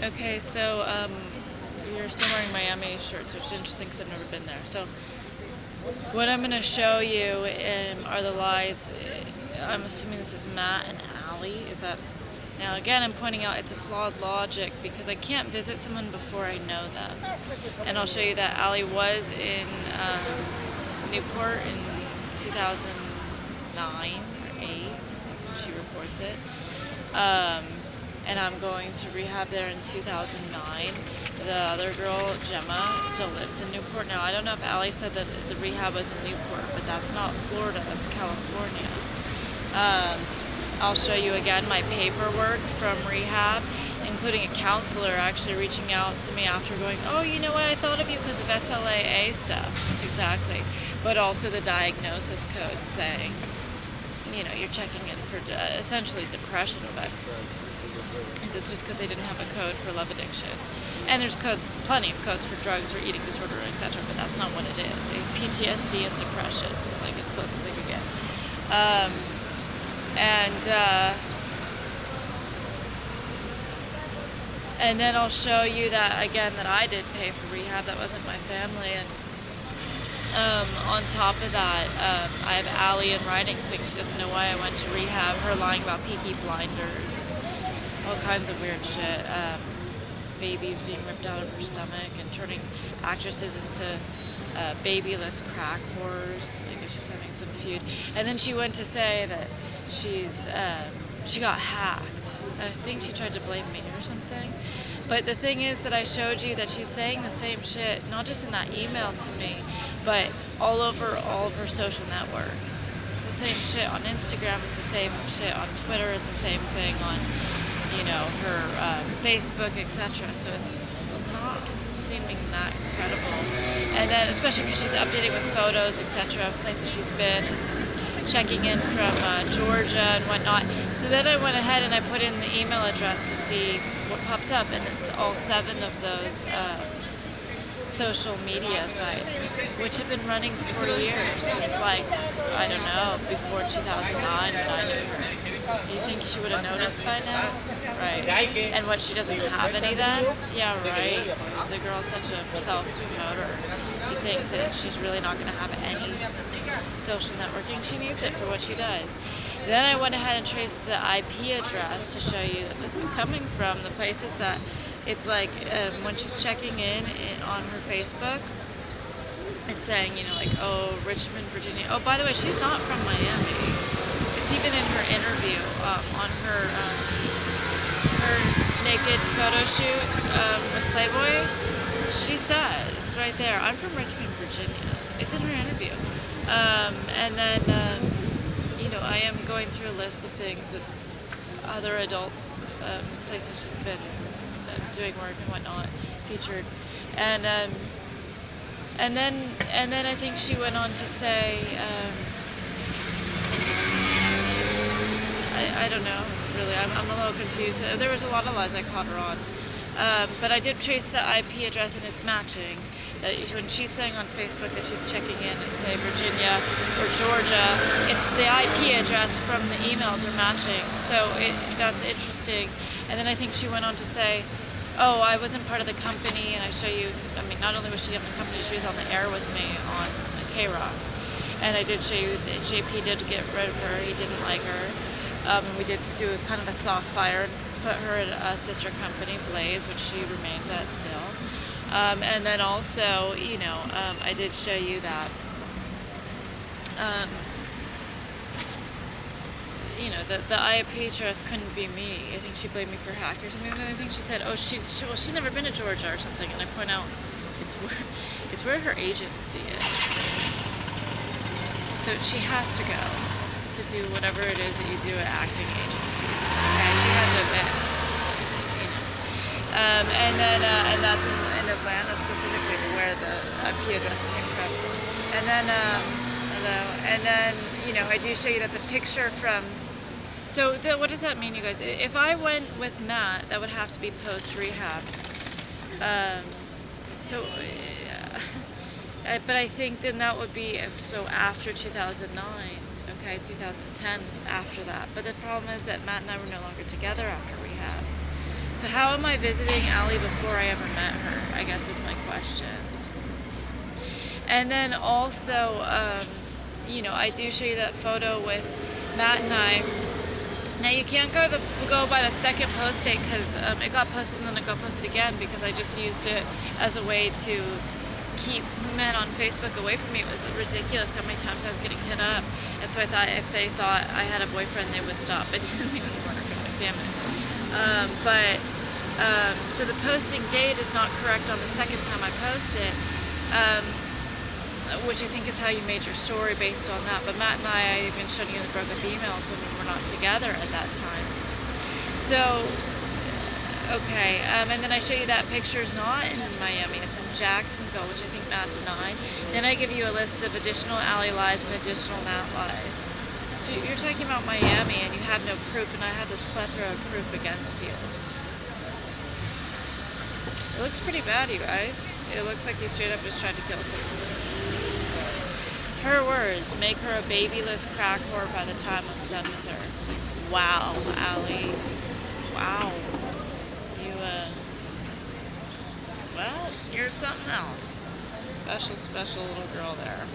Okay, so you're still wearing Miami shirts, which is interesting because I've never been there. So what I'm going to show you are the lies. I'm assuming this is Matt and Allie. Is that now? Again, I'm pointing out it's a flawed logic because I can't visit someone before I know them. And I'll show you that Allie was in Newport in 2009 or 8. That's when she reports it. Um, and I'm going to rehab there in 2009. The other girl, Gemma, still lives in Newport. Now, I don't know if Allie said that the rehab was in Newport, but that's not Florida, that's California. Um, I'll show you again my paperwork from rehab, including a counselor actually reaching out to me after going, oh, you know what, I thought of you because of SLAA stuff. Exactly. But also the diagnosis code saying, you're checking in for essentially depression, but it's just because they didn't have a code for love addiction. And there's plenty of codes for drugs or eating disorder, etc., but that's not what it is. PTSD and depression was like as close as I could get. And then I'll show you that again that I did pay for rehab. That wasn't my family. And on top of that, I have Allie in writing saying she doesn't know why I went to rehab. Her lying about Peaky Blinders and all kinds of weird shit. Babies being ripped out of her stomach and turning actresses into babyless crack whores. I guess she's having some feud. And then she went to say that she got hacked. I think she tried to blame me or something. But the thing is that I showed you that she's saying the same shit, not just in that email to me, but all over all of her social networks. It's the same shit on Instagram, it's the same shit on Twitter, it's the same thing on, her Facebook, etc. So it's not seeming that credible. And then, especially because she's updating with photos, etc., of places she's been, checking in from Georgia and whatnot. So then I went ahead and I put in the email address to see what pops up, and it's all 7 of those social media sites, which have been running for years, since I don't know, before 2009 when I knew her. You think she would have noticed by now? Right. And what, she doesn't have any then? Yeah, right. The girl's such a self-promoter. You think that she's really not going to have any social networking? She needs it for what she does. Then I went ahead and traced the IP address to show you that this is coming from the places that it's like when she's checking in on her Facebook, it's saying, oh, Richmond, Virginia. Oh, by the way, she's not from Miami. It's even in her interview on her naked photo shoot with Playboy. She says right there, I'm from Richmond, Virginia. It's in her interview. And then, I am going through a list of things of other adults, places she's been doing work and whatnot, featured. And then I think she went on to say, I don't know, really, I'm a little confused. There was a lot of lies I caught her on. But I did trace the IP address and it's matching. When she's saying on Facebook that she's checking in and say Virginia or Georgia, it's the IP address from the emails are matching. So that's interesting. And then I think she went on to say, oh, I wasn't part of the company, and I show you, not only was she on the company, she was on the air with me on K-Rock. And I did show you that JP did get rid of her, he didn't like her. We did do a kind of a soft fire and put her at a sister company, Blaze, which she remains at still. And then also, I did show you that, the IP address couldn't be me. I think she blamed me for hackers. And I think she said, oh, she's never been to Georgia or something. And I point out, it's where her agency is. So she has to go to do whatever it is that you do at acting agencies. Okay, she had to admit, and that's in Atlanta specifically where the IP address came from. And then, I do show you that the picture from. So what does that mean, you guys? If I went with Matt, that would have to be post rehab. But I think then that would be after 2009. Okay, 2010 after that. But the problem is that Matt and I were no longer together after rehab. So how am I visiting Allie before I ever met her, I guess is my question. And then also, you know, I do show you that photo with Matt and I. Now you can't go by the second post date because it got posted and then it got posted again because I just used it as a way to keep men on Facebook away from me. It was ridiculous how many times I was getting hit up, and so I thought if they thought I had a boyfriend, they would stop. It didn't even work in my family. So the posting date is not correct on the second time I post it. Which I think is how you made your story based on that. But Matt and I even showed you the broken emails when we were not together at that time. So, okay, and then I show you that picture's not in Miami, it's in Jacksonville, which I think Matt denied. Then I give you a list of additional Allie lies and additional Matt lies. So you're talking about Miami and you have no proof, and I have this plethora of proof against you. It looks pretty bad, you guys. It looks like you straight up just tried to kill someone. Her words, make her a babyless crack whore by the time I'm done with her. Wow, Allie. Wow. You, well, you're something else. Special, special little girl there.